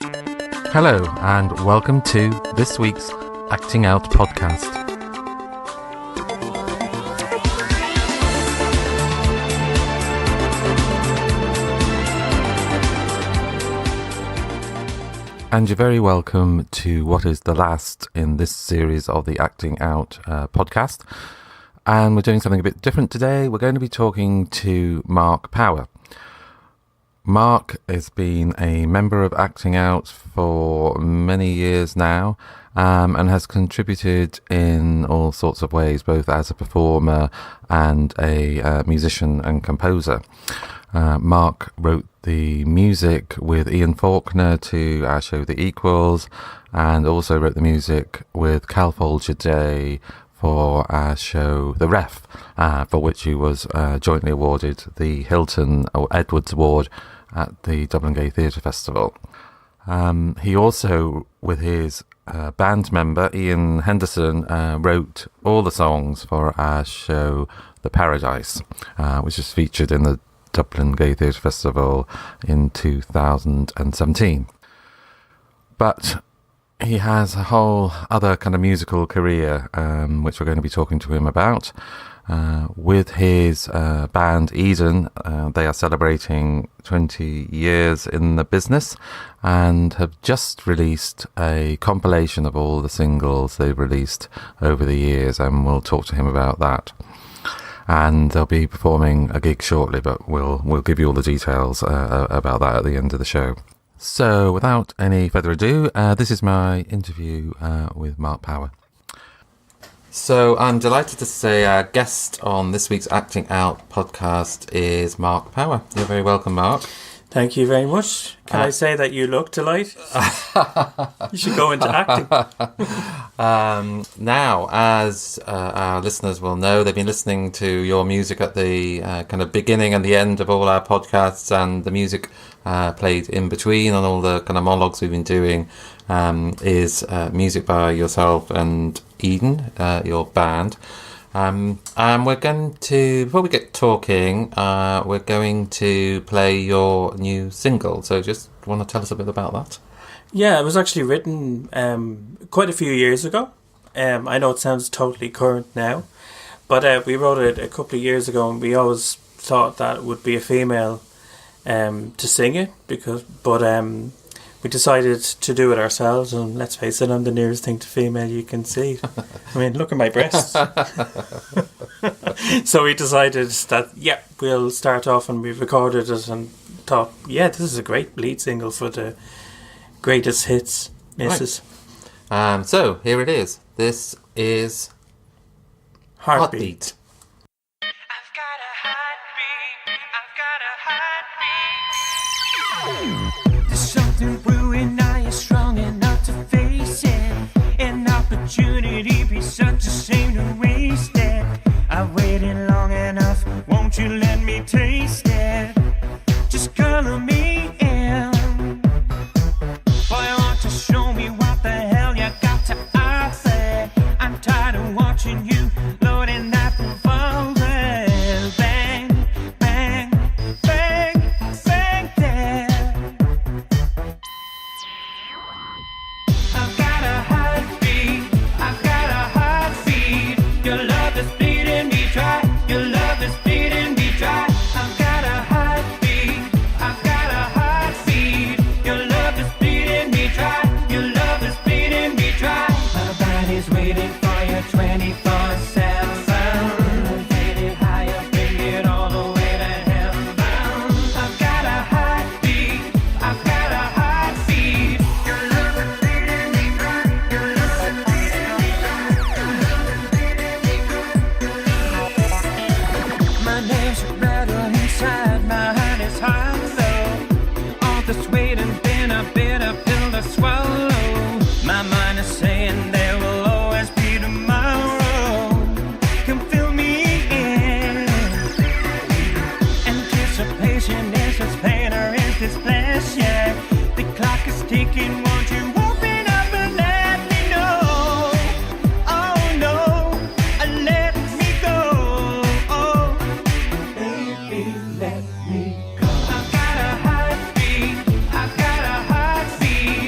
Hello, and welcome to this week's Acting Out podcast. And you're very welcome to what is the last in this series of the Acting Out podcast. And we're doing something a bit different today. We're going to be talking to Mark Power. Mark has been a member of Acting Out for many years now, and has contributed in all sorts of ways, both as a performer and a musician and composer. Mark wrote the music with Ian Faulkner to our show The Equals, and also wrote the music with Cal Folger Day for our show The Ref, for which he was jointly awarded the Hilton Edwards Award at the Dublin Gay Theatre Festival. He also, with his band member Ian Henderson, wrote all the songs for our show The Paradise, which is featured in the Dublin Gay Theatre Festival in 2017. But he has a whole other kind of musical career, which we're going to be talking to him about. With his band Eden, they are celebrating 20 years in the business and have just released a compilation of all the singles they've released over the years, and we'll talk to him about that. And they'll be performing a gig shortly, but we'll give you all the details about that at the end of the show. So without any further ado, this is my interview with Mark Power. So I'm delighted to say our guest on this week's Acting Out podcast is Mark Power. You're very welcome, Mark. Thank you very much. Can I say that you look delighted? You should go into acting. Now, as our listeners will know, they've been listening to your music at the kind of beginning and the end of all our podcasts, and the music played in between on all the kind of monologues we've been doing is music by yourself and Eden, your band. And we're going to, before we get talking, we're going to play your new single. So just want to tell us a bit about that? Yeah, it was actually written quite a few years ago. I know it sounds totally current now, but we wrote it a couple of years ago, and we always thought that it would be a female to sing it, but we decided to do it ourselves, and let's face it, I'm the nearest thing to female you can see. I mean, look at my breasts. So we decided that, we'll start off, and we recorded it and thought, this is a great lead single for the greatest hits, misses. Right. So here it is. This is Heartbeat. I've got a heartbeat. There's something brewing, I am strong enough to face it. An opportunity be such a shame to waste it. I've waited long enough, won't you let me taste it? Just color me in. Boy, I want to show me what the hell you got to offer. I'm tired of watching you loading that revolver. Bang, bang, bang, bang there. I've got a heartbeat, I've got a heartbeat. Your love is bleeding me dry, your love is bleeding me dry. I've got a heartbeat, I've got a heartbeat. Your love is bleeding me dry, your love is bleeding me dry. My body's waiting for you 24/7. Get it higher, bring it all the way to heaven. I've got a heartbeat, I've got a heartbeat. Your love is bleeding me dry, your love is bleeding me dry, your love is bleeding me dry. My name's rattle inside, my heart is hollow. All this waiting been a bitter pill to swallow. My mind is saying there will always be tomorrow. Come fill me in. Anticipation is this pain or is this pleasure? The clock is ticking, won't you open up and let me know? Oh no, let me go. Oh, baby, let me go. I've got a heartbeat, I've got a heartbeat.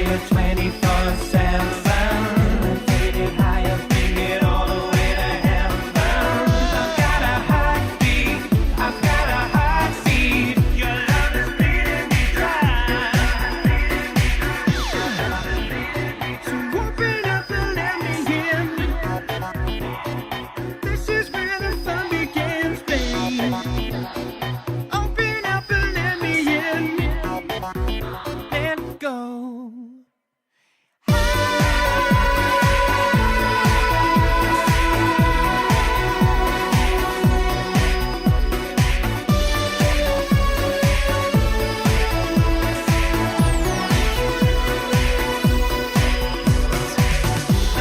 you 24/7. Take it higher, bring it all the way to heaven. I've got a heartbeat, I've got a heartbeat. Your love is bleeding me dry. So open up and let me in. This is where the fun begins, babe. Open up and let me in. Let go.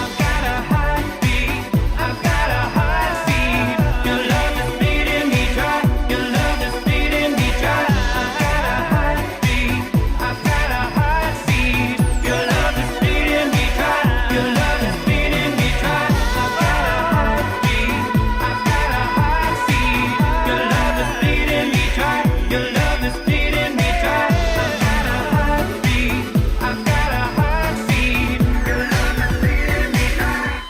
I've got a heartbeat, I've got a heartbeat. Your love is bleeding me dry, your love is bleeding me dry. I've got a heartbeat, I've got a heartbeat. Your love is bleeding me dry, your love is bleeding me dry. I've got a heartbeat, I've got a heartbeat. Your love is bleeding me dry, your love is bleeding me dry. I've got a heartbeat, I've got a heartbeat. Your love is bleeding me dry.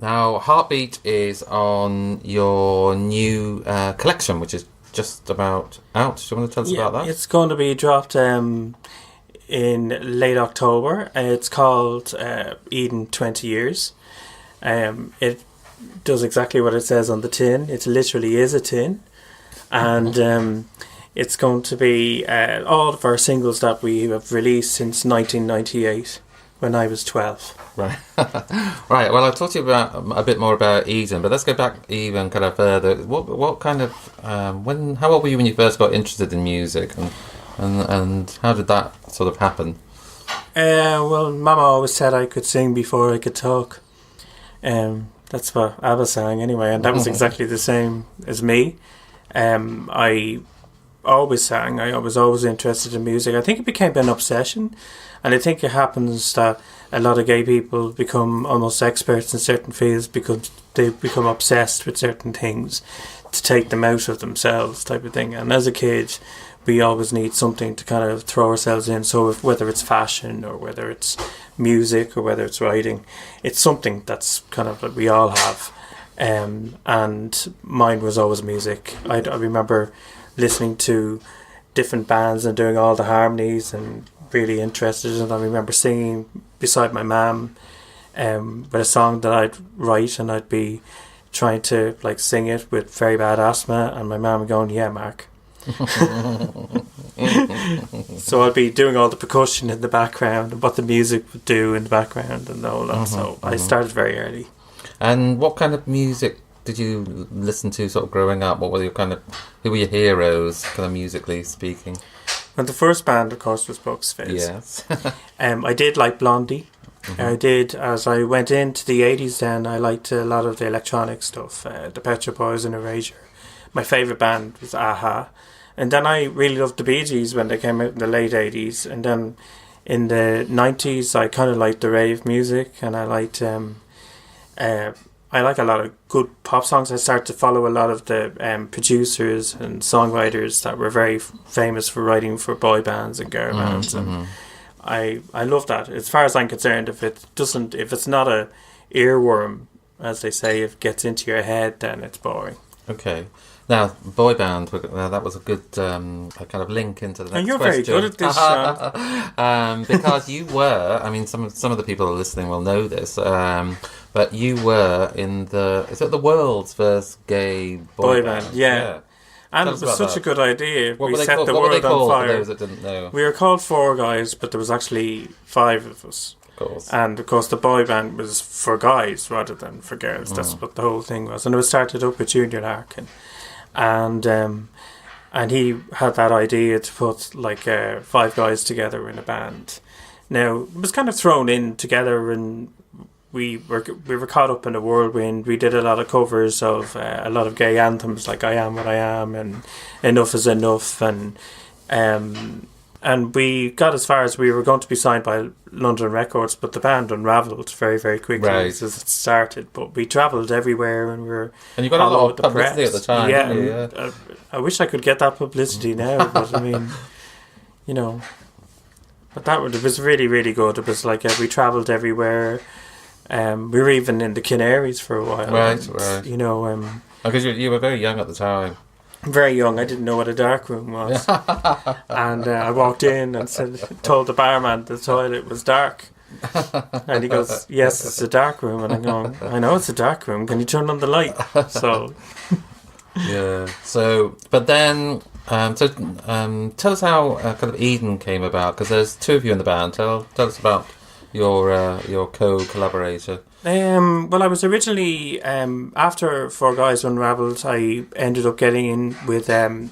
Now, Heartbeat is on your new collection, which is just about out. Do you want to tell us about that? It's going to be dropped in late October. It's called Eden 20 Years. It does exactly what it says on the tin. It literally is a tin. And it's going to be all of our singles that we have released since 1998, when I was 12. Right. Right. Well, I'll talk to you about a bit more about Eden, but let's go back even kind of further. What kind of how old were you when you first got interested in music, and how did that sort of happen? Well, Mama always said I could sing before I could talk. That's what ABBA sang anyway, and that was exactly the same as me. I always sang. I was always interested in music. I think it became an obsession, and I think it happens that a lot of gay people become almost experts in certain fields because they become obsessed with certain things to take them out of themselves, type of thing. And as a kid, we always need something to kind of throw ourselves in. So whether it's fashion or whether it's music or whether it's writing, it's something that's kind of like we all have. And mine was always music. I remember listening to different bands and doing all the harmonies and really interested. And I remember singing beside my mum with a song that I'd write, and I'd be trying to like sing it with very bad asthma, and my mum going, "Yeah, Mark." So I'd be doing all the percussion in the background and what the music would do in the background and all that. So I started very early. And what kind of music did you listen to sort of growing up? What were your who were your heroes, kind of musically speaking? And the first band, of course, was Bucks Fizz. Yes. I did like Blondie. I did, as I went into the 80s then, I liked a lot of the electronic stuff, the Pet Shop Boys and Erasure. My favourite band was Aha. And then I really loved the Bee Gees when they came out in the late 80s. And then in the 90s, I kind of liked the rave music, and I liked... I like a lot of good pop songs. I started to follow a lot of the producers and songwriters that were very famous for writing for boy bands and girl bands, and I love that. As far as I'm concerned, if it's not a earworm, as they say, if it gets into your head, then it's boring. Okay. Now, boy band, that was a good kind of link into the next And you're question. very good at this, Sean. Because you were, I mean, some of the people listening will know this, but you were in is it the world's first gay boy band? Yeah. And it was such a good idea. What we were they set called? the What were world they on called fire. for those that didn't know? We were called 4 guys, but there was actually 5 of us. Of course. And of course the boy band was for guys rather than for girls. That's what the whole thing was. And it was started up with Junior Larkin. And he had that idea to put like 5 guys together in a band. Now it was kind of thrown in together, and we were caught up in a whirlwind. We did a lot of covers of a lot of gay anthems like "I Am What I Am" and "Enough Is Enough," and And we got as far as we were going to be signed by London Records, but the band unravelled very, very quickly as it started. But we travelled everywhere, and we were and you got a lot of publicity at the time. Yeah, didn't you? Yeah. I wish I could get that publicity now, but I mean, you know, but it was really, really good. It was like we travelled everywhere. We were even in the Canaries for a while. Right. You know, because you were very young at the time. Very young. I didn't know what a dark room was. And I walked in and told the barman the toilet was dark. And he goes, yes, it's a dark room. And I'm going, I know it's a dark room. Can you turn on the light? So... Yeah. So, but then... tell us how kind of Eden came about, because there's two of you in the band. Tell us about your co-collaborator. Well, I was originally, after Four Guys Unravelled, I ended up getting in with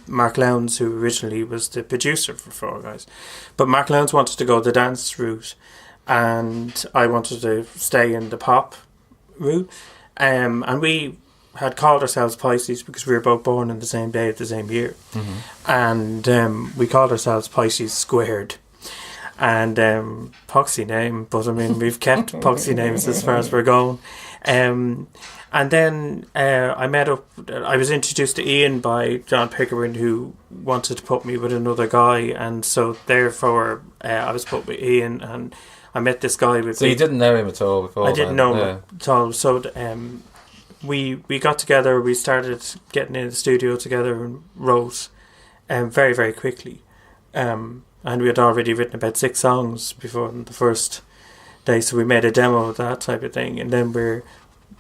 Mark Lowndes, who originally was the producer for Four Guys. But Mark Lowndes wanted to go the dance route, and I wanted to stay in the pop route. And we had called ourselves Pisces because we were both born on the same day of the same year. Mm-hmm. And we called ourselves Pisces Squared. And poxy name, but I mean we've kept poxy names as far as we're going. And then I was introduced to Ian by John Pickering, who wanted to put me with another guy, and so therefore I was put with Ian, and I met this guy with. So you didn't know him at all before? I didn't know him at all. So we got together. We started getting in the studio together and wrote very, very quickly. And we had already written about 6 songs before the first day, so we made a demo of that type of thing. And then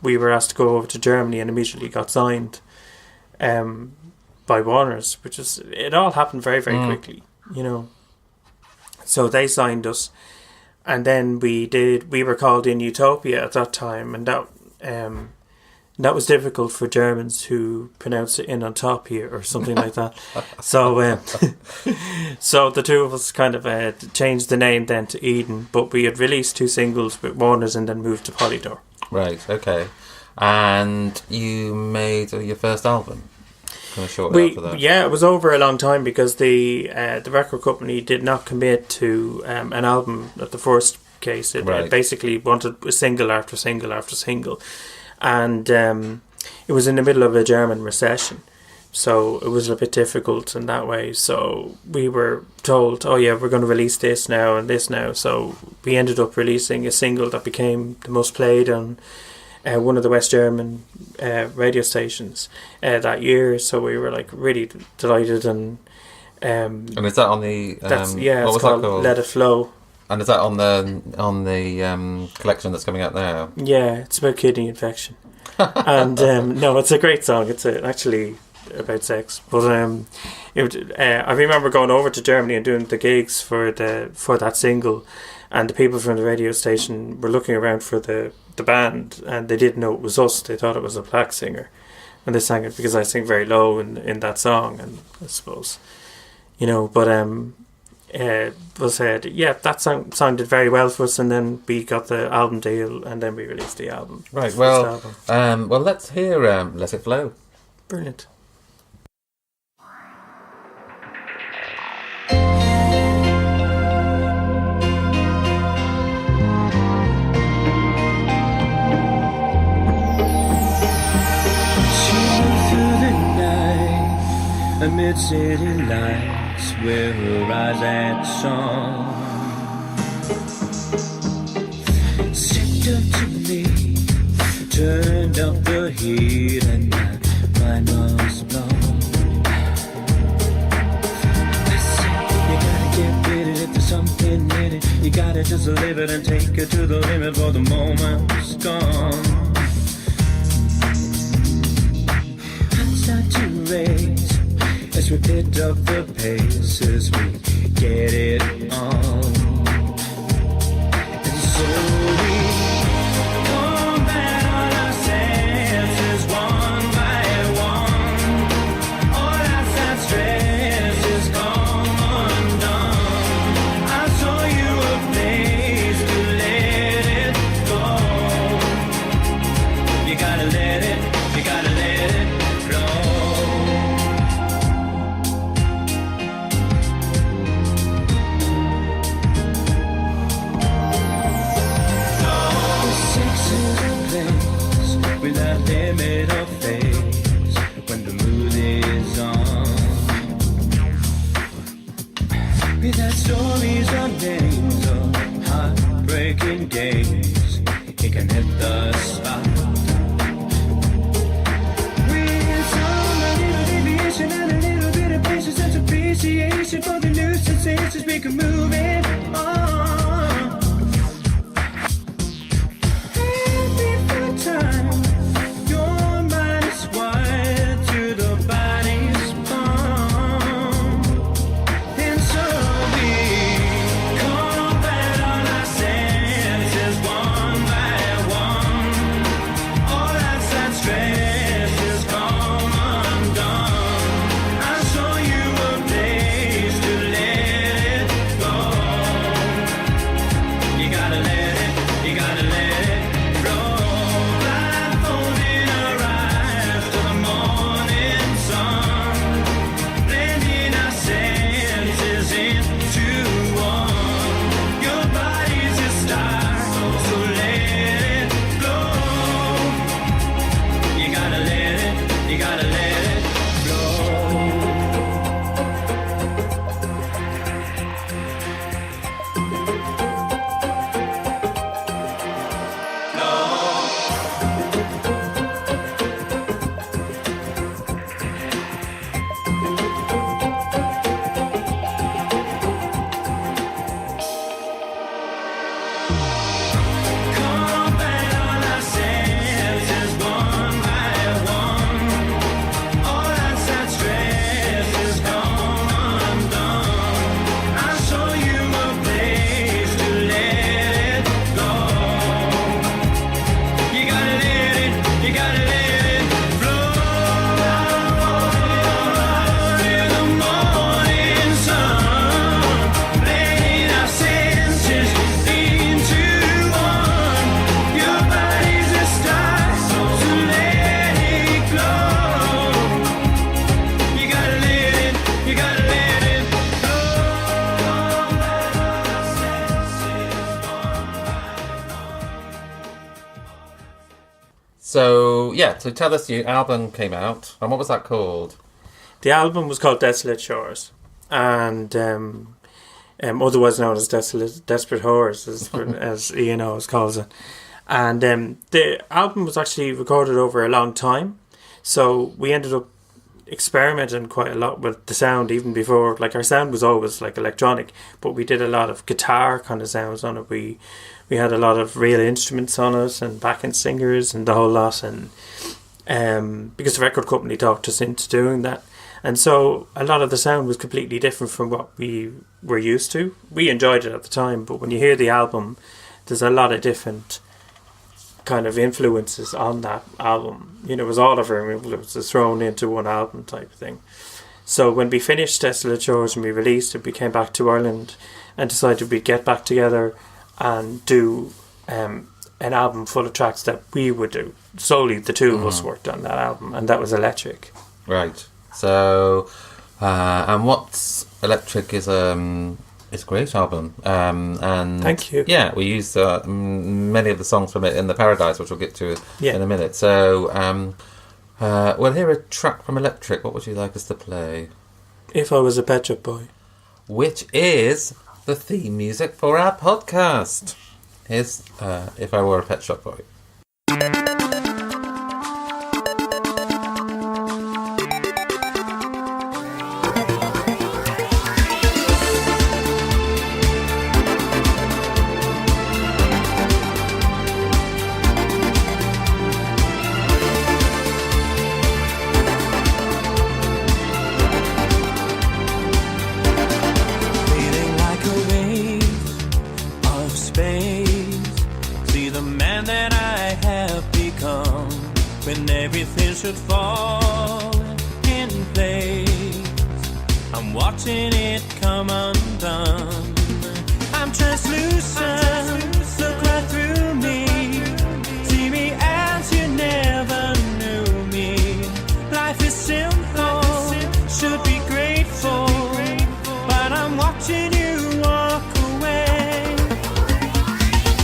we were asked to go over to Germany and immediately got signed by Warner's, it all happened very, very quickly, you know. So they signed us, and then we were called In Utopia at that time, and that was difficult for Germans who pronounce it in on top here or something like that. So so the two of us kind of changed the name then to Eden, but we had released 2 singles with Warner's and then moved to Polydor. Right, okay. And you made your first album kind of shortly after that. Yeah, it was over a long time because the record company did not commit to an album at the first case. It basically wanted a single after single after single. And it was in the middle of a German recession, so it was a bit difficult in that way. So we were told, oh yeah, we're going to release this now and this now. So we ended up releasing a single that became the most played on one of the West German radio stations that year. So we were like really delighted. And is that on the it's called Let It Flow. And is that on the collection that's coming out now? Yeah, it's about kidney infection. And no, it's a great song. It's actually about sex. But I remember going over to Germany and doing the gigs for that single, and the people from the radio station were looking around for the band, and they didn't know it was us. They thought it was a black singer, and they sang it because I sing very low in that song, and I suppose, you know, but that song did very well for us, and then we got the album deal, and then we released the album. Right. Well, let's hear "Let It Flow." Brilliant. Amid city lights where her eyes had song, stepped up to me, turned up the heat, and my mind was blown. I said, you gotta get with it if there's something in it. You gotta just live it and take it to the limit, for the moment's gone. I start to raise as we picked up the pace, as we get it on. And so we combat all our senses one by one. All our sad stress is gone undone. I saw you a place to let it go. You gotta let it flow. We've had stories of names of heartbreaking days. It can hit the spot. With some a little deviation and a little bit of patience and appreciation for the new sensations, we can move it on. Happy for time. Your mind is wired to the body's palm. And so we combat all our senses one by one. All outside stress is come undone. I'll show you a place to let it go. You gotta let it flow. Blindfolding our eyes to the morning sun. Blending our senses into one. Your body's a star, so let it flow. You gotta let it flow. Combat all our senses one by one. All outside stress is gone undone. I'll show you a place to let it go. You gotta let it flow. Till the morning sun, blending our senses into one. Your body's a star, so let it glow. You gotta let it flow. So tell us, your album came out, and what was that called? The album was called Desolate Shores, and otherwise known as Desperate Horrors, as Ian always calls it. And the album was actually recorded over a long time, so we ended up experimenting quite a lot with the sound even before. Like, our sound was always like electronic, but we did a lot of guitar kind of sounds on it. We had a lot of real instruments on it and backing singers and the whole lot, and because the record company talked us into doing that. And so a lot of the sound was completely different from what we were used to. We enjoyed it at the time, but when you hear the album, there's a lot of different kind of influences on that album. You know, it was all of our influences thrown into one album type of thing. So when we finished Desolate Shores and we released it, we came back to Ireland and decided we'd get back together and do an album full of tracks that we would do. Solely the two of us worked on that album, and that was Electric. Right. So, and what's Electric is a great album. And Thank you. Yeah, we used many of the songs from it in the Paradise, which we'll get to in a minute. So, we'll hear a track from Electric. What would you like us to play? If I Was a Pet Shop Boy. Which is the theme music for our podcast. Here's If I Were a Pet Shop Boy. Feeling like a wave of space. See the man that I have become. When everything should fall in place, I'm watching it come undone. I'm translucent, look right through me. See me as you never knew me. Life is simple, should be grateful, but I'm watching you walk away.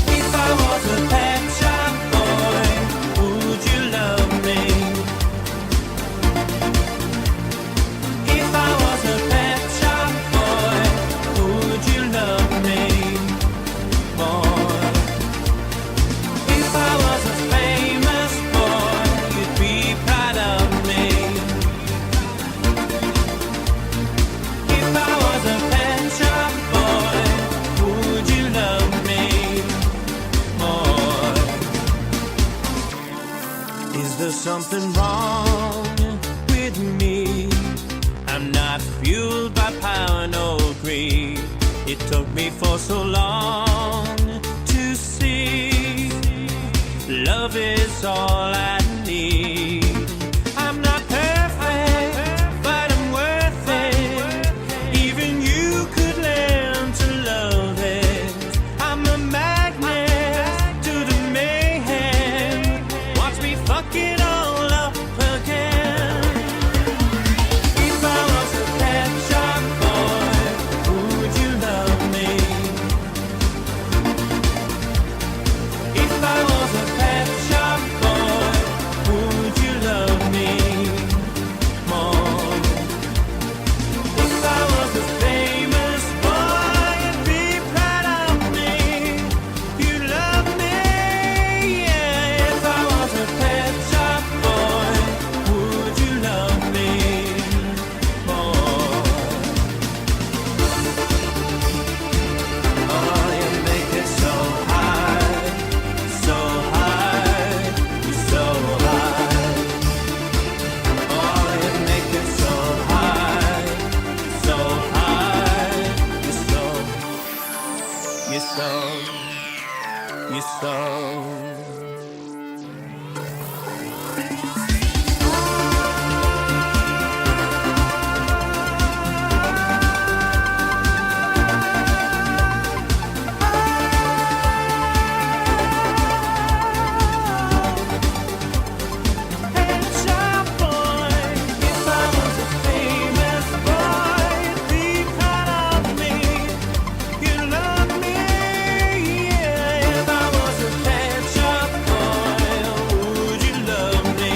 If I was a pet shop boy, would you love me? If I was a pet shop boy, there's something wrong with me. I'm not fueled by power nor greed. It took me for so long to see love is all I need. I'm not perfect, but I'm worth it. Even you could learn to love it. I'm a magnet to the mayhem. Watch me fuck it all up again. If I was a pet shop boy, would you love me? If I was a pet shop boy, would you love me more? If I was a famous boy, you'd be proud of me. You love me, yeah. If I was a pet shop boy, would you love me more? Oh, you make it so high, so high, you're so high. Oh, you make it so high, so high, you're so, you're so, you're so. Pet shop boy, if I was a famous boy, you'd be proud of me. You love me, yeah. If I was a pet shop boy, would you love me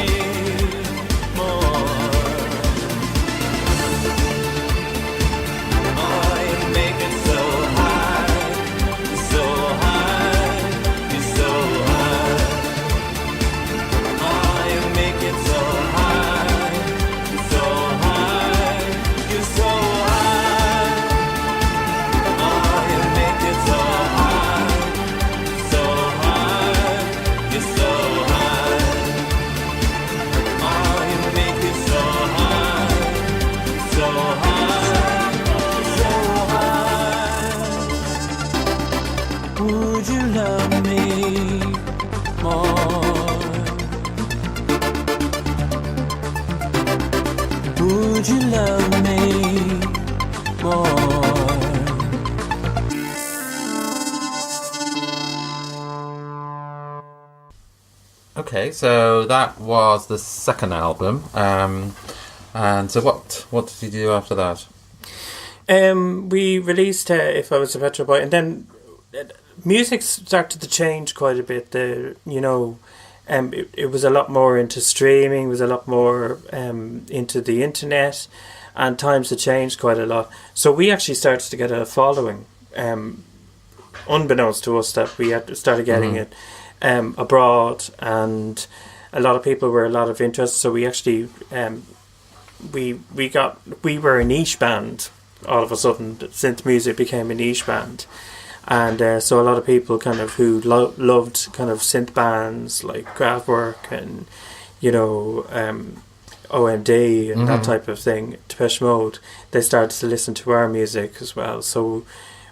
more? Oh, you make it so high, so high, you're so high. Oh, you make it so high, so high, you're so high. Oh, you make it so high, so high, you're so high. Oh, you make it so high, so high, so high. Would you love me more? Would you love me more? Okay, so that was the second album. And so what did you do after that? We released If I Was a Petro Boy, and then music started to change quite a bit. It was a lot more into streaming, was a lot more into the internet, and times had changed quite a lot. So we actually started to get a following, unbeknownst to us, that we had started getting it abroad, and a lot of people were a lot of interest. So we actually we were a niche band all of a sudden. Synth music became a niche band, and so a lot of people kind of who loved kind of synth bands like Kraftwerk and OMD and that type of thing, Depeche Mode, they started to listen to our music as well. So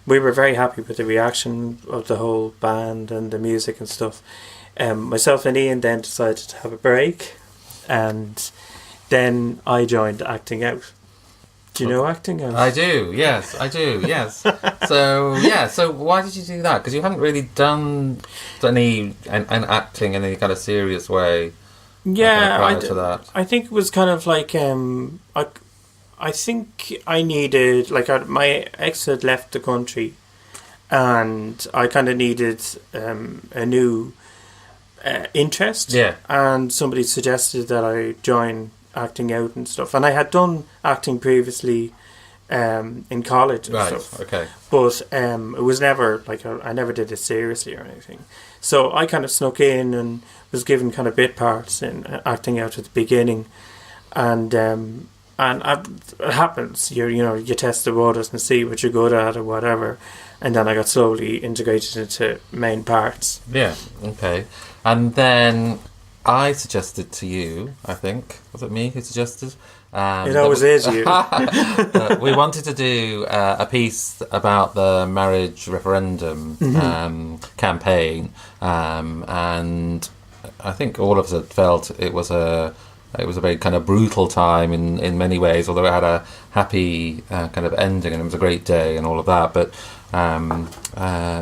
we were very happy with the reaction of the whole band and the music and stuff. Myself and Ian then decided to have a break, and then I joined Acting Out. Do you know Acting Out? I do, yes, So why did you do that? Because you hadn't really done any acting in any kind of serious way. Yeah, prior to that. I think it was kind of like I think I needed, like, my ex had left the country, and I kind of needed a new interest. Yeah. And somebody suggested that I join Acting Out and stuff, and I had done acting previously in college and stuff. Okay. But it was never like I never did it seriously or anything. So I kind of snuck in and was given kind of bit parts in Acting Out at the beginning, and it happens. You test the waters and see what you're good at or whatever, and then I got slowly integrated into main parts. Yeah. Okay. And then, I suggested to you, I think, was it me who suggested? It always is you. We wanted to do a piece about the marriage referendum campaign, and I think all of us had felt it was a very kind of brutal time in many ways, although it had a happy kind of ending and it was a great day and all of that. But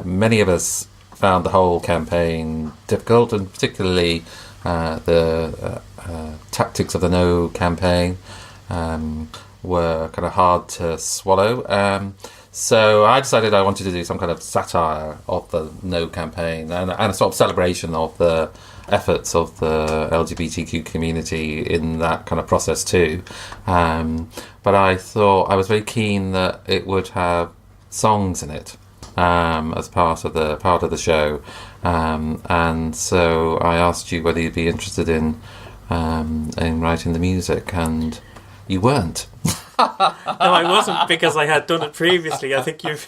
many of us found the whole campaign difficult, and particularly the tactics of the No campaign were kind of hard to swallow. So I decided I wanted to do some kind of satire of the No campaign and a sort of celebration of the efforts of the LGBTQ community in that kind of process too. But I thought I was very keen that it would have songs in it as part of the show. And so I asked you whether you'd be interested in writing the music, and you weren't. No, I wasn't, because I had done it previously. I think you've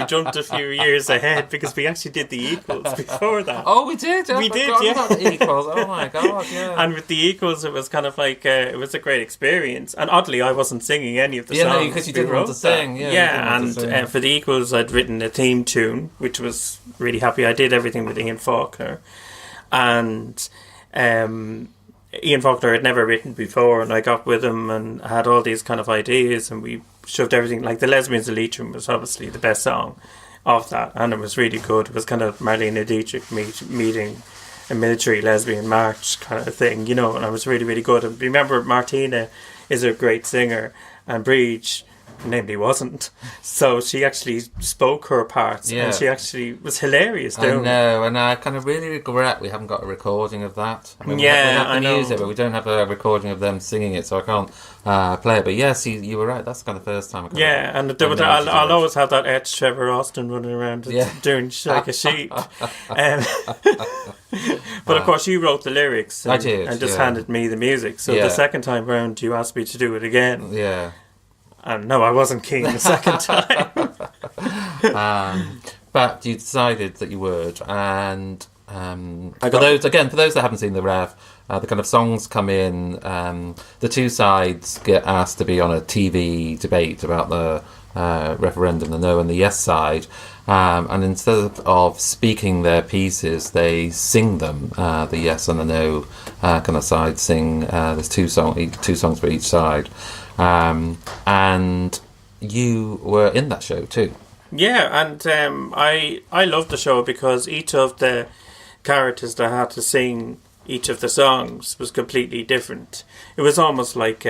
jumped a few years ahead, because we actually did the Equals before that. Oh, we did. We did, yeah. About the Equals. Oh my god, yeah. And with the Equals, it was kind of like it was a great experience. And oddly, I wasn't singing any of the songs. Yeah, because you didn't want to sing. Yeah, and for the Equals, I'd written a theme tune, which was really happy. I did everything with Ian Faulkner, and Ian Faulkner had never written before, and I got with him and had all these kind of ideas, and we shoved everything. Like the Lesbians of Leitrim was obviously the best song of that, and it was really good. It was kind of Marlene Dietrich meeting a military lesbian march kind of thing, you know, and it was really, really good. And remember, Martina is a great singer, and Breach, namely, wasn't. So she actually spoke her parts, and she actually was hilarious doing it. I know, and I kind of really regret we haven't got a recording of that. I mean, we have the music, but we don't have a recording of them singing it, so I can't play it. But yes, you were right. That's kind of the first time. I'll always have that etched Trevor Austin running around doing like a sheep. But of course, you wrote the lyrics. I did, and just handed me the music. So the second time round, you asked me to do it again. Yeah. And no, I wasn't keen the second time. But you decided that you would, and for those that haven't seen the Rev, the kind of songs come in. The two sides get asked to be on a TV debate about the referendum, the No and the Yes side, and instead of speaking their pieces, they sing them. The Yes and the No kind of side sing. There's two songs for each side. And you were in that show too. Yeah, and I loved the show because each of the characters that had to sing each of the songs was completely different. It was almost like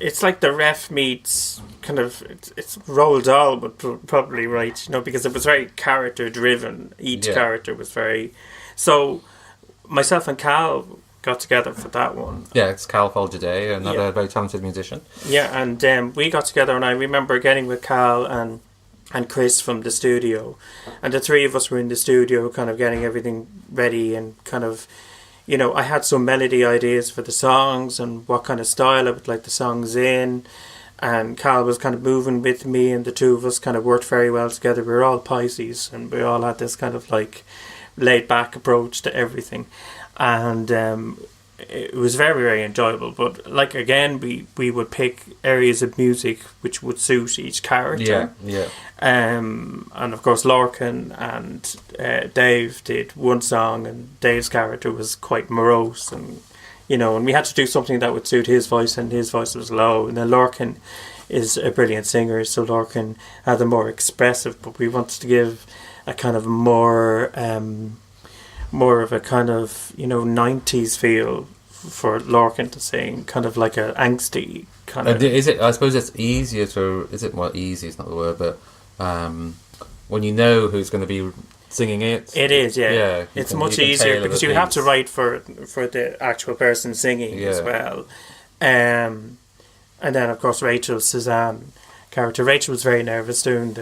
it's like the Ref meets kind of it's Roald Dahl, but probably right, you know, because it was very character driven. Each character was very so. Myself and Cal got together for that one. Yeah, it's Cal Folgerday, another very talented musician. Yeah, and we got together, and I remember getting with Cal and Chris from the studio, and the three of us were in the studio kind of getting everything ready, and kind of, you know, I had some melody ideas for the songs and what kind of style I would like the songs in, and Cal was kind of moving with me, and the two of us kind of worked very well together. We were all Pisces, and we all had this kind of like laid back approach to everything. And it was very, very enjoyable. But like again, we would pick areas of music which would suit each character. Yeah. And of course, Lorcan and Dave did one song, and Dave's character was quite morose, and you know, and we had to do something that would suit his voice, and his voice was low. And then Lorcan is a brilliant singer, so Lorcan had a more expressive, but we wanted to give a kind of more of a kind of, you know, 90s feel for Lorcan to sing, kind of like a angsty kind of. Is it? I suppose it's easier to. Is it? Well, easy is not the word, but when you know who's going to be singing it. It is, yeah. It's much easier because you have to write for the actual person singing as well. And then of course Rachel's Suzanne character. Rachel was very nervous doing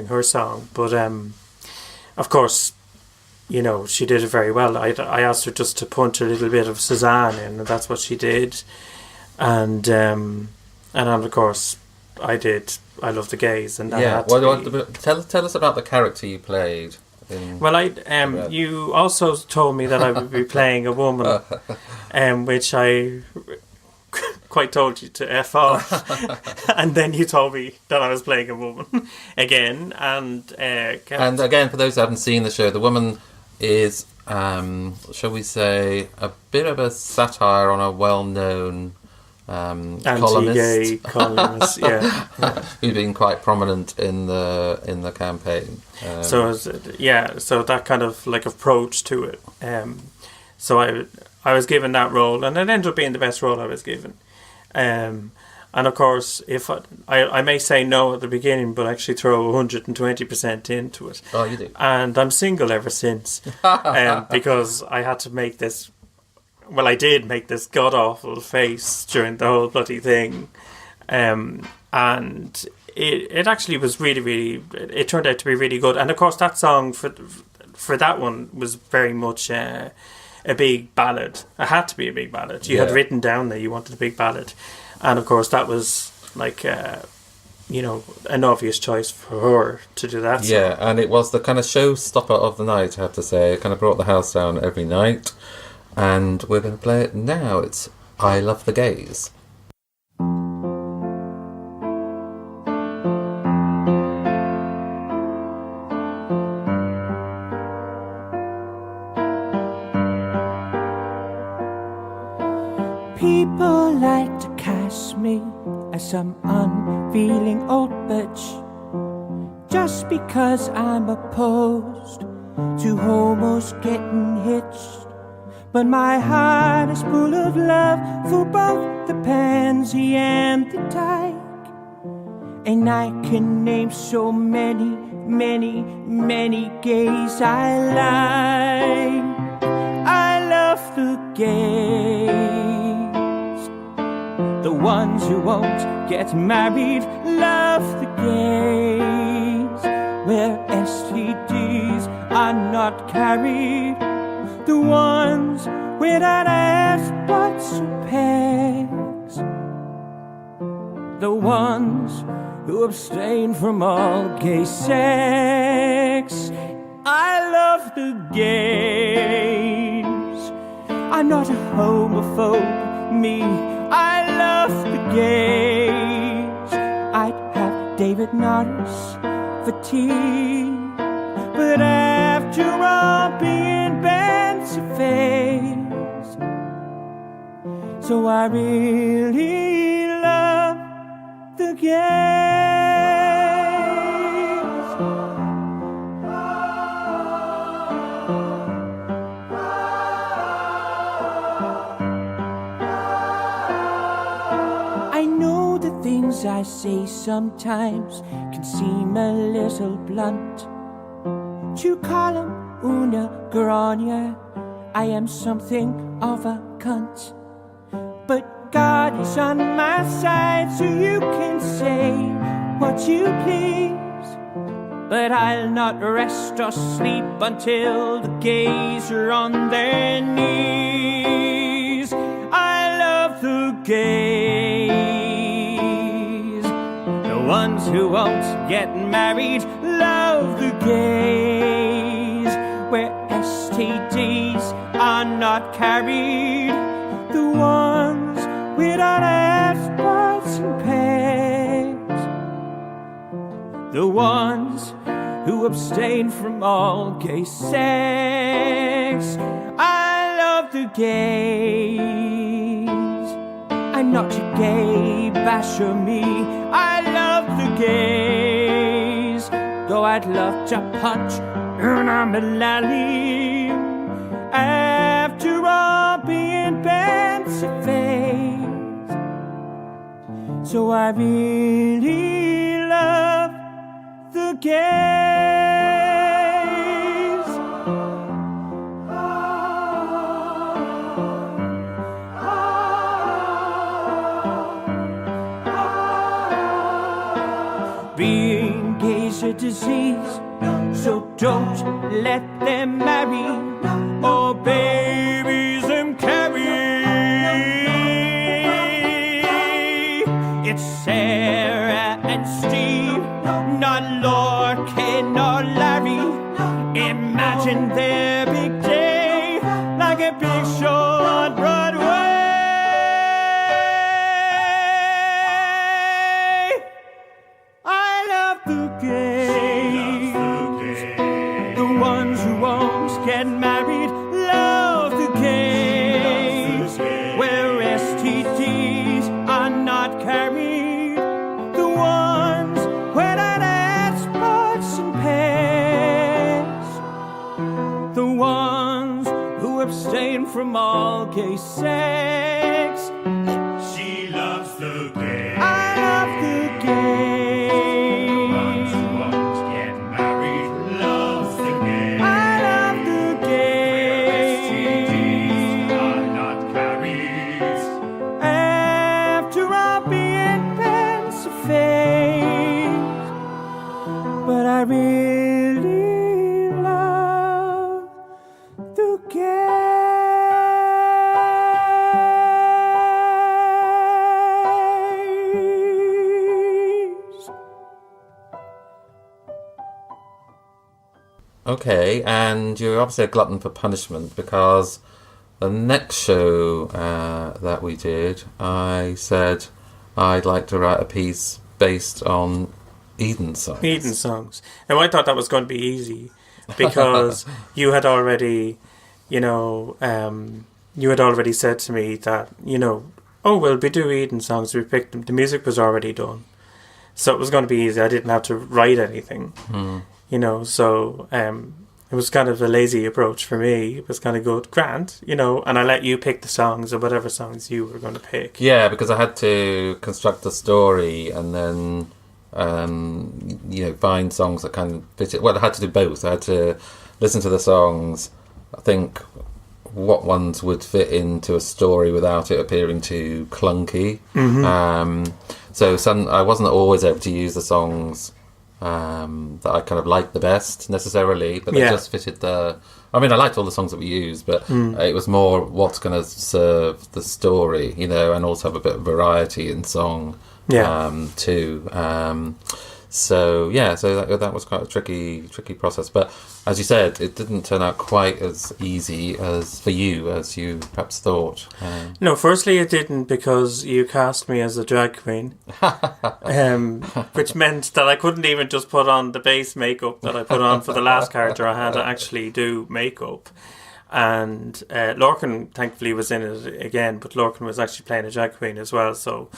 her song, but of course, you know, she did it very well. I asked her just to punch a little bit of Suzanne in, and that's what she did. And of course, I did. I Love the Gays, and that tell us about the character you played Well, you also told me that I would be playing a woman, which I quite told you to F off. And then you told me that I was playing a woman again. And again, for those who haven't seen the show, the woman is, shall we say, a bit of a satire on a well-known anti-gay columnist, yeah. who's been quite prominent in the campaign. So that kind of like approach to it. So I was given that role, and it ended up being the best role I was given. And of course, if I may say no at the beginning, but actually throw 120% into it. Oh, you do. And I'm single ever since, because I had to make this. Well, I did make this god awful face during the whole bloody thing, and it actually was really, really. It turned out to be really good, and of course that song for that one was very much a big ballad. It had to be a big ballad. You had written down that you wanted a big ballad, and of course that was like an obvious choice for her to do that song. Yeah, and it was the kind of showstopper of the night, I have to say. It kind of brought the house down every night. And we're going to play it now. It's I Love the Gays. People like to cast me as some unfeeling old bitch, just because I'm opposed to homos getting hitched. But my heart is full of love for both the pansy and the dyke. And I can name so many, many, many gays I like. I love the gays, the ones who won't get married. Love the gays, where STDs are not carried. The ones without ass, butts, or pegs. The ones who abstain from all gay sex. I love the gays. I'm not a homophobe, me. I love the gays. I'd have David Norris for tea, but after all being face. So I really love the gays. I know the things I say sometimes can seem a little blunt. To call 'em una grania, I am something of a cunt. But God is on my side, so you can say what you please. But I'll not rest or sleep until the gays are on their knees. I love the gays, the ones who won't get married. Love the gays, where STDs are not carried. The ones without ass, butts, and pegs. The ones who abstain from all gay sex. I love the gays. I'm not a gay basher, me. I love the gays, though I'd love to punch Una Mullally. After all being bent-faced. So I really love the gays. Being gay's a disease, so don't let them marry, or babies them carry. It's Sarah and Steve, not Lorcan nor Larry. It love the gay. The ones who won't get married love the gay. Where STDs are not carried. The ones where that add spots and pairs. The ones who abstain from all gay sex. She loves the gay. I love the gay. The ones who won't get married loves the gay. I love the STDs gay. are not carried. After all being pants-a-faced, but I really love the gays. Okay, and you're obviously a glutton for punishment because the next show that we did, I said I'd like to write a piece based on Eden songs. Eden songs. Now, I thought that was going to be easy because you had already, you had already said to me that, oh, well, we do Eden songs. We picked them. The music was already done. So it was going to be easy. I didn't have to write anything, so it was kind of a lazy approach for me. It was kind of good, grand, and I let you pick the songs or whatever songs you were going to pick. Yeah, because I had to construct a story and then, find songs that kind of fit it. Well, I had to do both. I had to listen to the songs, I think what ones would fit into a story without it appearing too clunky. So I wasn't always able to use the songs that I kind of liked the best necessarily, but they just fitted I liked all the songs that we used, but it was more what's going to serve the story, and also have a bit of variety in song too. So that was quite a tricky process. But as you said, it didn't turn out quite as easy as for you as you perhaps thought. No, firstly it didn't because you cast me as a drag queen, which meant that I couldn't even just put on the base makeup that I put on for the last character. I had to actually do makeup. And Lorcan thankfully was in it again, but Lorcan was actually playing a drag queen as well, so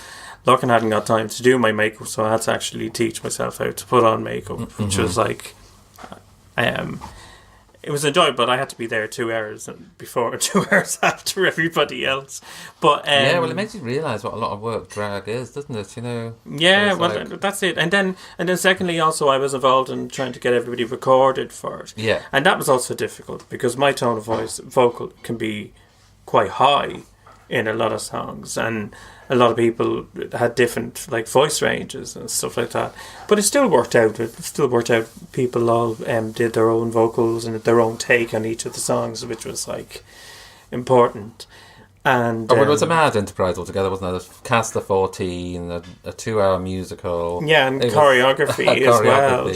Lorcan hadn't got time to do my makeup, so I had to actually teach myself how to put on makeup, which was like it was enjoyable, but I had to be there 2 hours before and 2 hours after everybody else. But it makes you realise what a lot of work drag is, doesn't it? Yeah, well, that's it. And then secondly, also I was involved in trying to get everybody recorded for it. Yeah, and that was also difficult because my tone of vocal can be quite high in a lot of songs, and a lot of people had different voice ranges and stuff like that. But it still worked out. People all did their own vocals and their own take on each of the songs, which was important. And it was a mad enterprise altogether, wasn't it? A cast of 14, a 2-hour musical. Yeah, and choreography as well.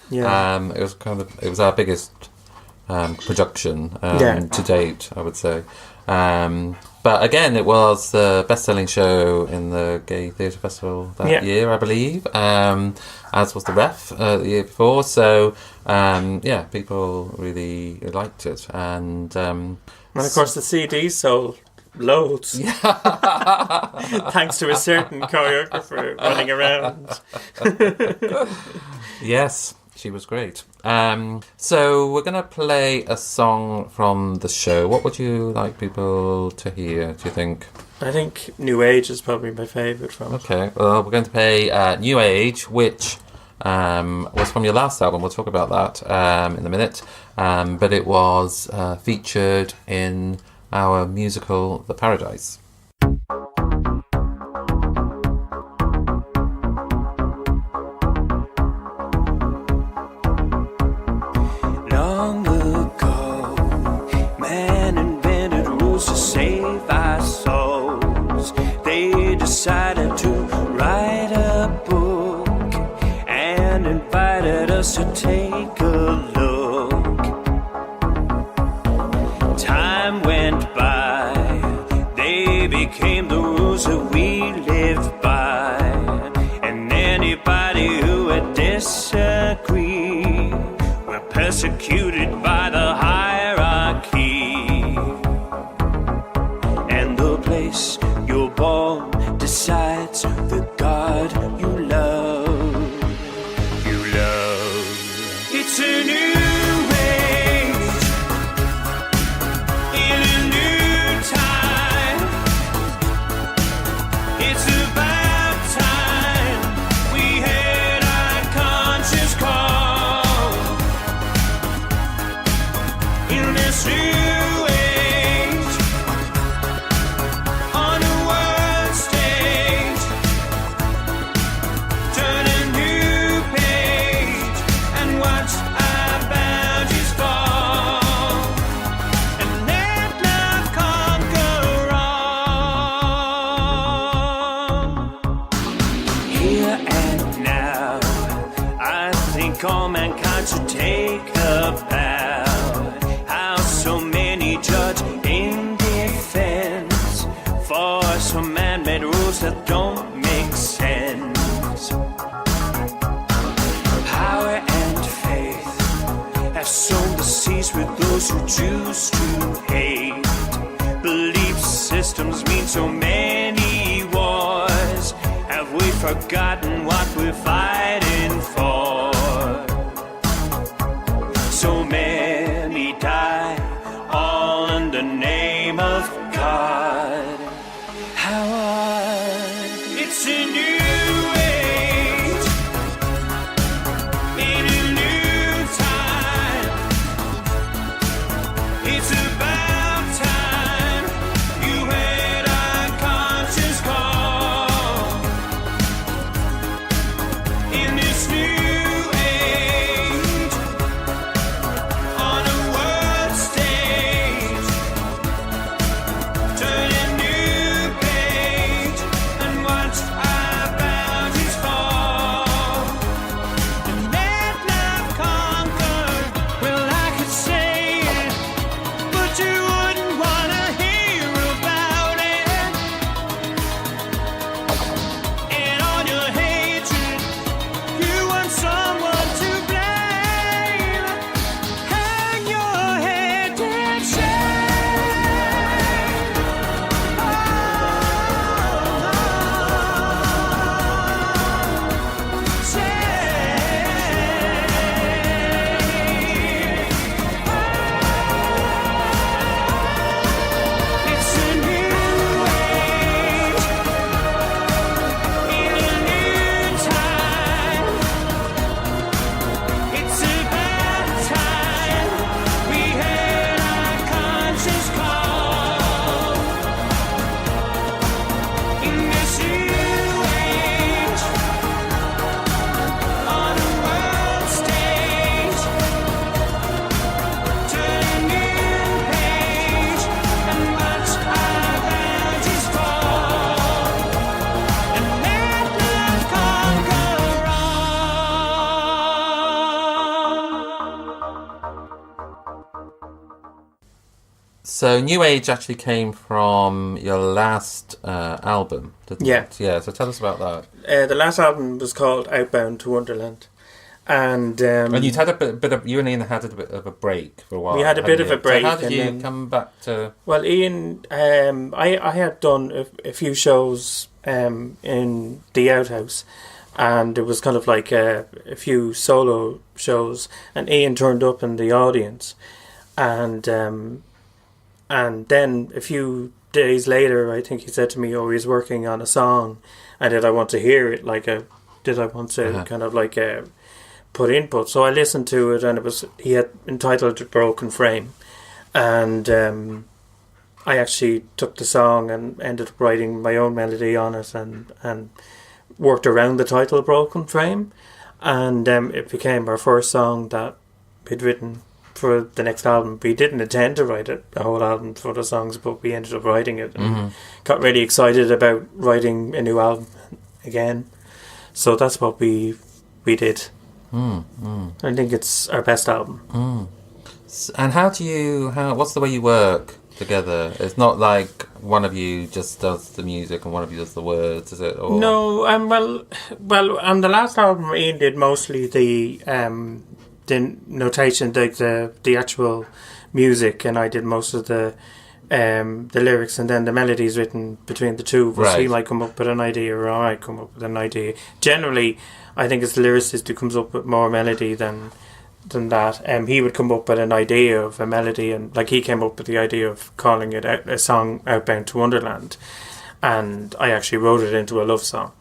Yeah. It was our biggest production to date, I would say. But again, it was the best-selling show in the Gay Theatre Festival that year, I believe, as was the Ref the year before. So, people really liked it. And of course, the CD sold loads. Thanks to a certain choreographer running around. Yes. She was great. So we're going to play a song from the show. What would you like people to hear, do you think? I think New Age is probably my favourite from it. Okay, well, we're going to play New Age, which was from your last album. We'll talk about that in a minute. But it was featured in our musical, The Paradise. Decided to write a book and invited us to take a look. Time went by, they became the rules that we lived by, and anybody who had persecuted by the hierarchy. And the place you're born decides the God you love. You love. It's a new age in a new time. It's about time we heard our conscious call. In this new age, on a world stage, turn a new page and watch our boundaries fall. And let love conquer all. Here and now, I think all mankind should take a bow. How so many judge in defense for some man-made rules that don't make sense. Power and faith have sown the seas with those who choose to hate. Belief systems mean so many wars. Have we forgotten what we're fighting for? So many die, all in the name of God. How odd. It's a new age in a new time. It's about time you heard our conscious call. In this new age, on a world stage, turn a new page and watch our boundaries fall. And let love conquer. Well, I could say it, but you wouldn't wanna hear about it. And on your hatred, you want someone to blame. Hang your head in It's a new age in a new time. It's about time we heard our conscious call. In this new age, on a world stage, turn a new page and watch our boundaries fall. And let love conquer all. So, New Age actually came from your last album, didn't Yeah. it? Yeah, so tell us about that. The last album was called Outbound to Wonderland. And And you'd had a bit of, you and Ian had a bit of a break for a while. We had a hadn't bit of you? a break, So how did and you then- come back to... well, Ian, I had done a few shows in the Outhouse, and it was kind of like a few solo shows, and Ian turned up in the audience, and then a few days later, I think he said to me, "Oh, he's working on a song, and did I want to hear it? Did I want to kind of like put input?" So I listened to it, and he had entitled it "Broken Frame," and I actually took the song and ended up writing my own melody on it, and worked around the title "Broken Frame," and it became our first song that we'd written for the next album. We didn't intend to write a whole album for the songs, but we ended up writing it and got really excited about writing a new album again. So that's what we did. I think it's our best album. And what's the way you work together? It's not like one of you just does the music and one of you does the words, is it? Or... No, well, on the last album, Ian did mostly the notation, like the actual music, and I did most of the lyrics, and then the melodies written between the two of us. Right. He might come up with an idea, or I might come up with an idea. Generally, I think it's the lyricist who comes up with more melody than that. He would come up with an idea of a melody, and like he came up with the idea of calling it a song Outbound to Wonderland, and I actually wrote it into a love song.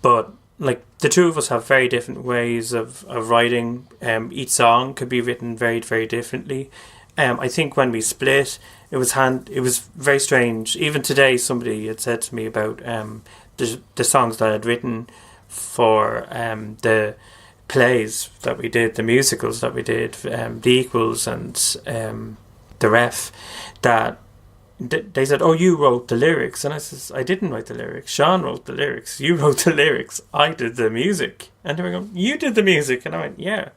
But like the two of us have very different ways of writing. Each song could be written very, very differently. I think when we split, it was very strange. Even today, somebody had said to me about the songs that I'd written for the plays that we did, the musicals that we did, the Equals and the Ref, that they said, "Oh, you wrote the lyrics," and I says, "I didn't write the lyrics. Sean wrote the lyrics. You wrote the lyrics. I did the music." And they were going, "You did the music," and I went, "Yeah."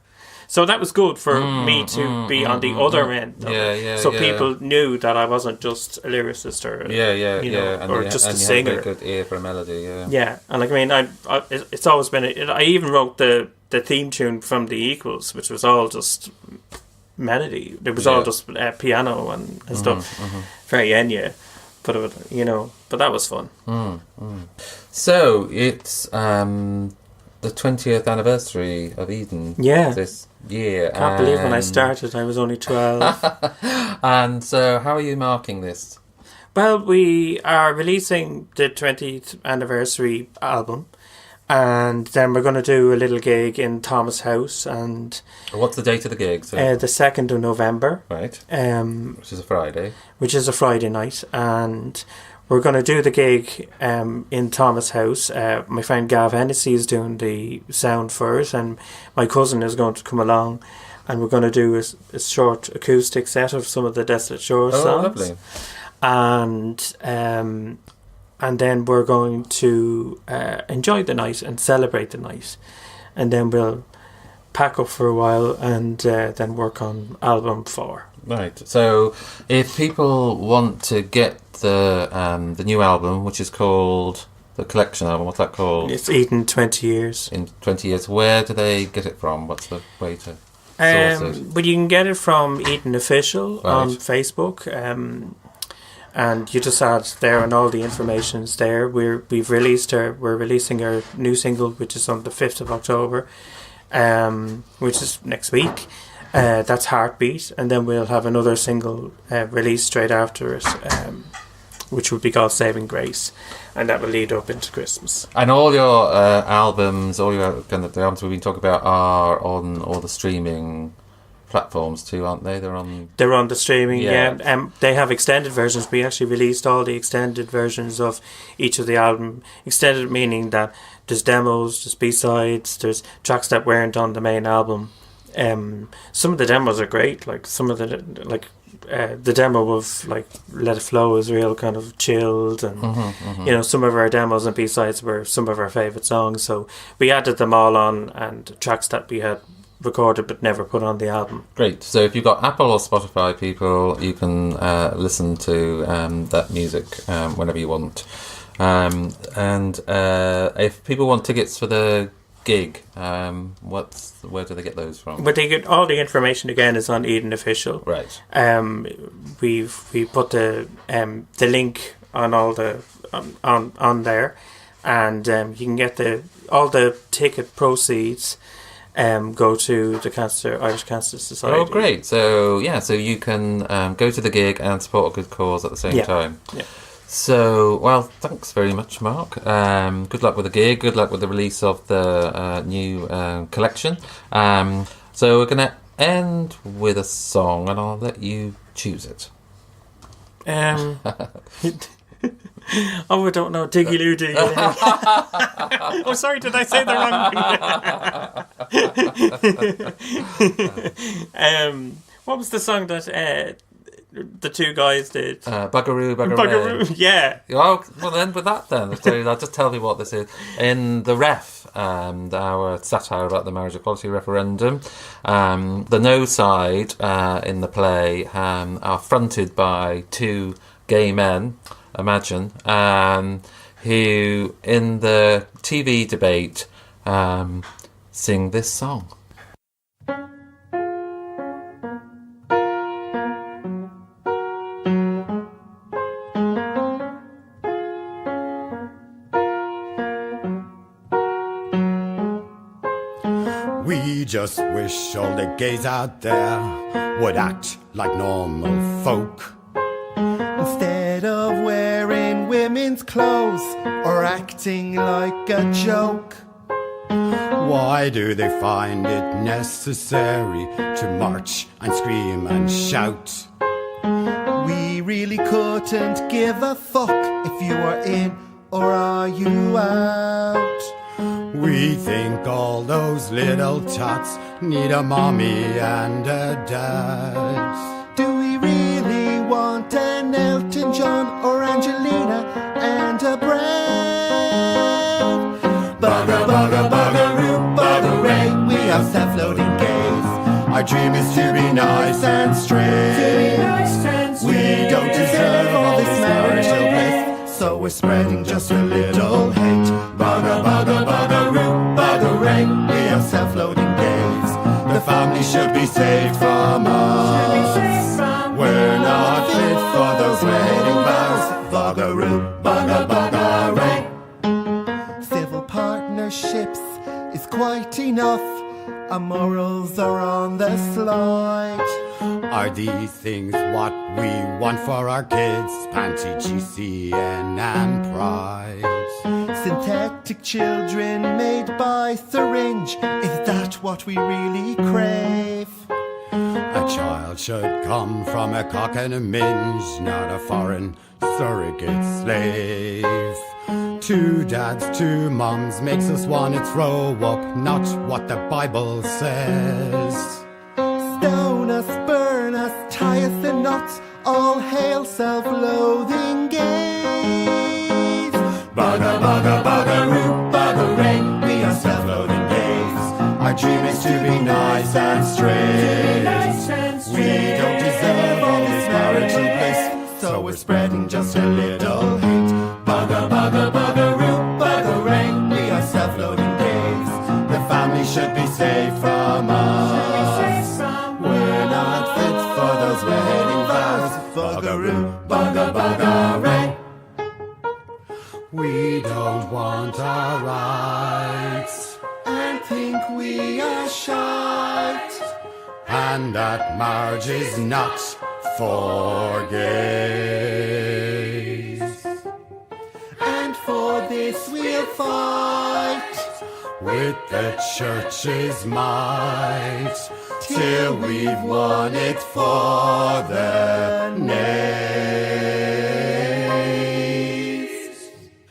So that was good for me to be on the other end of it. So people knew that I wasn't just a lyricist or just a singer. You had a very good ear for a melody. Yeah, and like I mean, it's always been. I even wrote the theme tune from the Equals, which was all just melody. It was all just piano and stuff. Very Enya, but but that was fun. So it's the 20th anniversary of Eden. This year. Can't believe when I started I was only 12. And so how are you marking this? Well, we are releasing the 20th anniversary album, and then we're going to do a little gig in Thomas House. And what's the date of the gig? So? The 2nd of November. Right. Which is a Friday. Which is a Friday night. And we're going to do the gig in Thomas House. My friend Gav Hennessy is doing the sound for it, and my cousin is going to come along, and we're going to do a short acoustic set of some of the Desolate Shores songs. Lovely. And then we're going to enjoy the night and celebrate the night, and then we'll pack up for a while and then work on album 4. Right. So if people want to get the new album, which is called the collection album, what's that called? It's Eden 20 Years. In 20 years. Where do they get it from? What's the way to source it? But you can get it from Eden Official on Facebook. And you just add there, and all the information's there. We're releasing our new single, which is on the 5th of October, which is next week. That's Heartbeat, and then we'll have another single released straight after it, which will be called Saving Grace, and that will lead up into Christmas. And all your albums, all your kind of the albums we've been talking about are on all the streaming platforms too, aren't they? They're on the streaming. They have extended versions. We actually released all the extended versions of each of the album. Extended meaning that there's demos, there's B-sides, there's tracks that weren't on the main album. Some of the demos are great. Like some of the demo of like Let It Flow is real kind of chilled, and some of our demos and B-sides were some of our favourite songs. So we added them all on, and tracks that we had recorded but never put on the album. Great. So if you've got Apple or Spotify, people, you can listen to that music whenever you want. And if people want tickets for the gig, where do they get those from? But they get all the information again is on Eden Official. Right. We put the link on all the on there, and you can get all the ticket proceeds go to the Irish Cancer Society. Oh, great. So you can go to the gig and support a good cause at the same time. Yeah. So, well, thanks very much, Mark. Good luck with the gig. Good luck with the release of the new collection. So we're going to end with a song, and I'll let you choose it. I don't know. Diggy Lou Diggy. Oh, sorry, did I say the wrong thing? What was the song that the two guys did? Buggaroo. Yeah. Oh, well, end with that then. I'll just tell you what this is. In the Ref, our satire about the marriage equality referendum, the no side in the play are fronted by two gay men, imagine, who in the TV debate sing this song. We just wish all the gays out there would act like normal folk. Instead of wearing women's clothes or acting like a joke. Why do they find it necessary to march and scream and shout? We really couldn't give a fuck if you are in or are you out. We think all those little tots need a mommy and a dad. Do we really want an Elton John or Angelina and a Brad? Bugger, bugger, buggeroo, buggeray, we are self-loading gays. Our dream is to be nice and straight. We don't deserve all this marital bliss, so we're spreading just a little hate. Bugger, bugger, buggeroo, buggeray, we are self-loading gays. The family should be saved from us. We're not fit for those wedding vows. Buggeroo, bugger, buggeray. Civil partnerships is quite enough. Our morals are on the slide. Are these things what we want for our kids? Panty, GCN and pride. Synthetic children made by syringe, is that what we really crave? A child should come from a cock and a minge, not a foreign surrogate slave. 2 dads, 2 moms makes us want to throw up, not what the Bible says. Stone us, burn us, tie us in knots, all hail self-loathing gays. Bugger, bugger, buggeroo, buggeray, we are self-loathing gays. Our dream is to be nice and straight. We don't deserve all this marital bliss, so we're spreading just a little hate. Bugger, bugger, buggeroo, buggeray, we are self-loading gays. The family should be saved from us. We're not fit for those wedding vows. Buggeroo, bugger, buggeray. We don't want our rights and think we are shite, and that marriage is not for gays. And for this we'll fight with the church's might, till we've won it for the nays.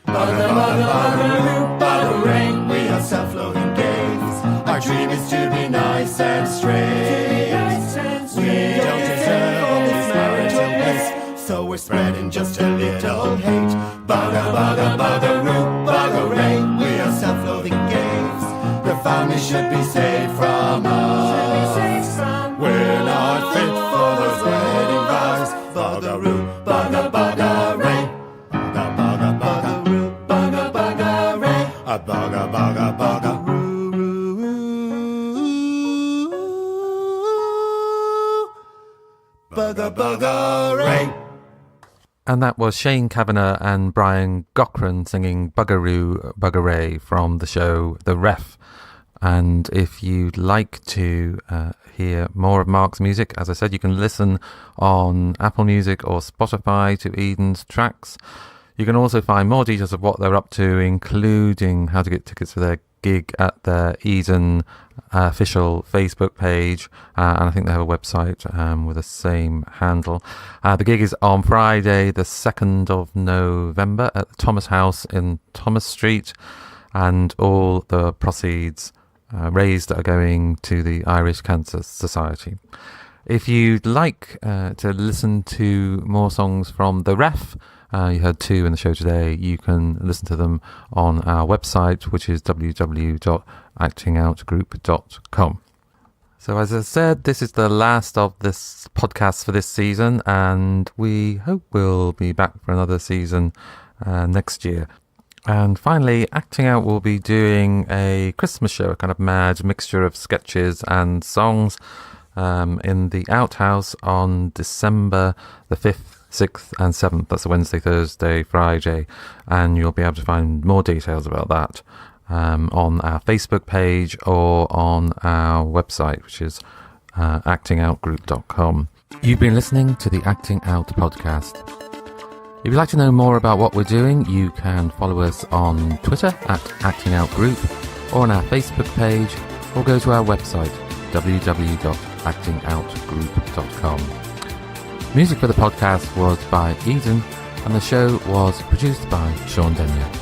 Bugger, bugger, buggeroo, buggeray, we are self-loading gays. Our dream is to be nice and straight. We don't deserve all this marital bliss, so we're spreading just a little hate. Bugger, bugger, buggeroo, buggeray, we are self-loathing gays. The family should be saved from us. We're not fit for those wedding vows. Buggeroo, bugger, buggeray. Bugger, bugger, buggeroo, bugger, buggeray. A bugger, bugger, buggeroo. Bugger, buggeray. And that was Shane Kavanagh and Brian Gochran singing Buggeroo Buggeray from the show The Ref. And if you'd like to hear more of Mark's music, as I said, you can listen on Apple Music or Spotify to Eden's tracks. You can also find more details of what they're up to, including how to get tickets for their gig at their Eden official Facebook page, and I think they have a website with the same handle. The gig is on Friday the 2nd of November at the Thomas House in Thomas Street, and all the proceeds raised are going to the Irish Cancer Society. If you'd like to listen to more songs from The Ref, you heard 2 in the show today, you can listen to them on our website, which is www.actingoutgroup.com. So as I said, this is the last of this podcast for this season, and we hope we'll be back for another season next year. And finally, Acting Out will be doing a Christmas show, a kind of mad mixture of sketches and songs in the Outhouse on December the 5th, 6th and 7th. That's a Wednesday, Thursday, Friday, and you'll be able to find more details about that on our Facebook page or on our website, which is actingoutgroup.com. You've been listening to the Acting Out podcast. If you'd like to know more about what we're doing, you can follow us on Twitter at actingoutgroup or on our Facebook page, or go to our website www.actingoutgroup.com. Music for the podcast was by Eden, and the show was produced by Sean Denyer.